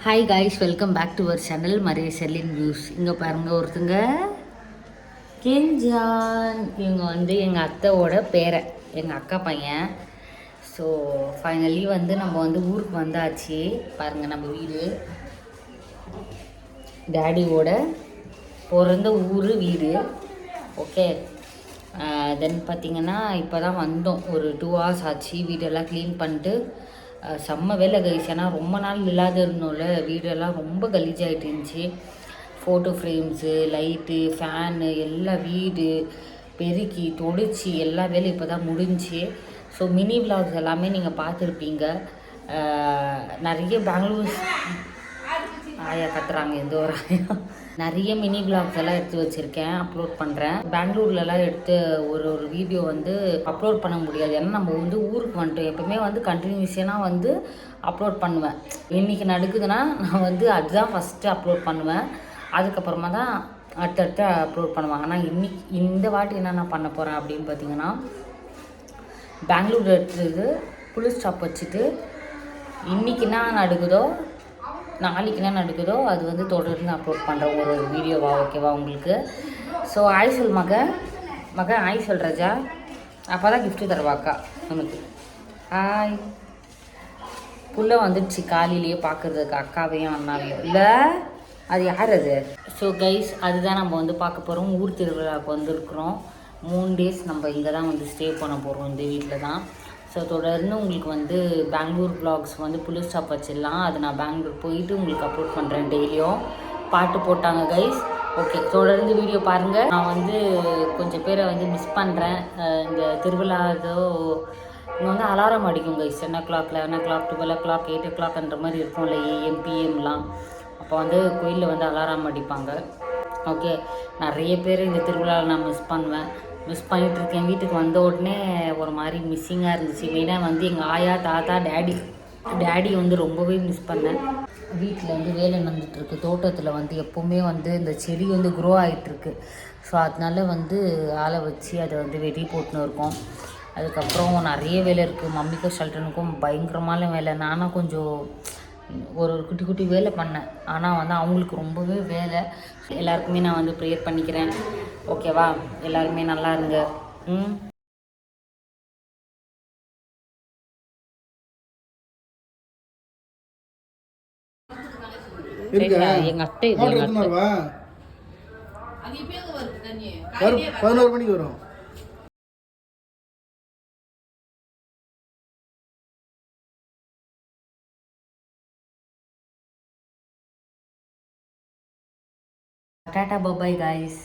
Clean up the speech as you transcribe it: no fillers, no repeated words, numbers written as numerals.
Hi guys, welcome back to our channel Maria Sherlin views. இங்கே பாருங்கள், ஒருத்தங்க கெஞ்சான். இவங்க வந்து எங்கள் அத்தையோட பேரை, எங்கள் அக்கா பையன். ஸோ ஃபைனலி வந்து நம்ம வந்து ஊருக்கு வந்தாச்சு. பாருங்கள், நம்ம வீடு டேடியோட பிறந்த ஊர் வீடு. ஓகே, தென் பார்த்திங்கன்னா இப்போ தான் வந்தோம். ஒரு 2 hours ஆச்சு. வீடெல்லாம் க்ளீன் பண்ணிட்டு செம்ம வேலை கைஸ். ஏன்னா ரொம்ப நாள் இல்லாத இருந்தோம்ல, வீடெல்லாம் ரொம்ப கலீஜாகிட்டு இருந்துச்சு. ஃபோட்டோ ஃப்ரேம்ஸு, லைட்டு, ஃபேனு எல்லாம் வீடு பெருக்கி தொடிச்சு எல்லா வேலையும் இப்போ தான் முடிஞ்சு. ஸோ மினி விலாக்ஸ் எல்லாமே நீங்கள் பார்த்துருப்பீங்க. நிறைய பெங்களூர் ஆயா கத்துறாங்க, எந்த ஒரு ஆயா. நிறைய மினி விலாக்ஸ் எல்லாம் எடுத்து வச்சுருக்கேன், அப்லோட் பண்ணுறேன். பெங்களூர்லலாம் எடுத்து ஒரு வீடியோ வந்து அப்லோட் பண்ண முடியாது. ஏன்னா நம்ம வந்து ஊருக்கு வந்துட்டோம். எப்போவுமே வந்து கண்டினியூஸனாக வந்து அப்லோட் பண்ணுவேன். இன்றைக்கி நடக்குதுன்னா நான் வந்து அதுதான் ஃபஸ்ட்டு அப்லோட் பண்ணுவேன். அதுக்கப்புறமா தான் அடுத்தடுத்து அப்லோட் பண்ணுவேன். ஆனால் இந்த வாட்டி என்ன நான் பண்ண போகிறேன் அப்படின்னு பார்த்தீங்கன்னா, பெங்களூர் எடுத்தது புளி ஸ்டாப் வச்சுட்டு இன்றைக்கி என்ன நடக்குதோ நாளைக்கு என்ன நடக்குதோ அது வந்து தொடர்ந்து அப்லோட் பண்ணுறேன் ஒரு வீடியோவா. ஓகேவா உங்களுக்கு? ஸோ ஆய் சொல் மகன் ஆய் சொல் ராஜா. அப்போ தான் கிஃப்ட்டு தருவாக்கா நமக்கு. ஆய் புள்ள வந்துடுச்சு காலையிலேயே பார்க்குறதுக்கு, அக்காவையும் அண்ணாவையும். இல்லை, அது யார் அது? ஸோ கைஸ், அதுதான் நம்ம வந்து பார்க்க போகிறோம். ஊர் திருவிழாவுக்கு வந்துருக்குறோம். 3 days நம்ம இங்கே தான் வந்து ஸ்டே பண்ண போகிறோம், இந்த வீட்டில் தான். ஸோ தொடர்ந்து உங்களுக்கு வந்து பெங்களூர் வ்ளாக்ஸ் வந்து புளி ஸ்டாப் வச்சிடலாம். அது நான் பெங்களூர் போயிட்டு உங்களுக்கு அப்லோட் பண்ணுறேன். டெய்லியும் பாட்டு போட்டாங்க கைஸ். ஓகே, தொடர்ந்து வீடியோ பாருங்கள். நான் வந்து கொஞ்சம் பேரை வந்து மிஸ் பண்ணுறேன். இந்த திருவிழா ஏதோ இங்கே வந்து அலாரம் அடிக்கும் கைஸ். 10 o'clock, 11 o'clock, 12 o'clock, 8 o'clockன்ற மாதிரி இருக்கும்ல, AM PM அப்போ வந்து கோயிலில் வந்து அலாரம் அடிப்பாங்க. ஓகே, நிறைய பேர் இந்த திருவிழாவில் நான் மிஸ் பண்ணிகிட்ருக்கேன். வீட்டுக்கு வந்த உடனே ஒரு மாதிரி மிஸ்ஸிங்காக இருந்துச்சு. மெயினாக வந்து எங்கள் ஆயா, தாத்தா, டேடி வந்து ரொம்பவே மிஸ் பண்ணேன். வீட்டில் வந்து வேலை நடந்துகிட்ருக்கு. தோட்டத்தில் வந்து எப்போவுமே வந்து இந்த செடி வந்து க்ரோ ஆகிட்டுருக்கு. ஸோ அதனால வந்து ஆளை வச்சு அதை வந்து வெடி போட்டுன்னு இருக்கோம். அதுக்கப்புறம் நிறைய வேலை இருக்குது. மம்மிக்கும் ஷல்டனுக்கும் பயங்கரமான வேலை. நானும் கொஞ்சம் ஒரு குட்டி வேலை பண்ணேன். ஆனால் வந்து அவங்களுக்கு ரொம்பவே வேலை. எல்லாருக்குமே நான் வந்து ப்ரேயர் பண்ணிக்கிறேன். ஓகேவா? எல்லாருமே நல்லா இருங்க. எங்க அத்தை 11 மணிக்கு வரும். Tata, bye guys.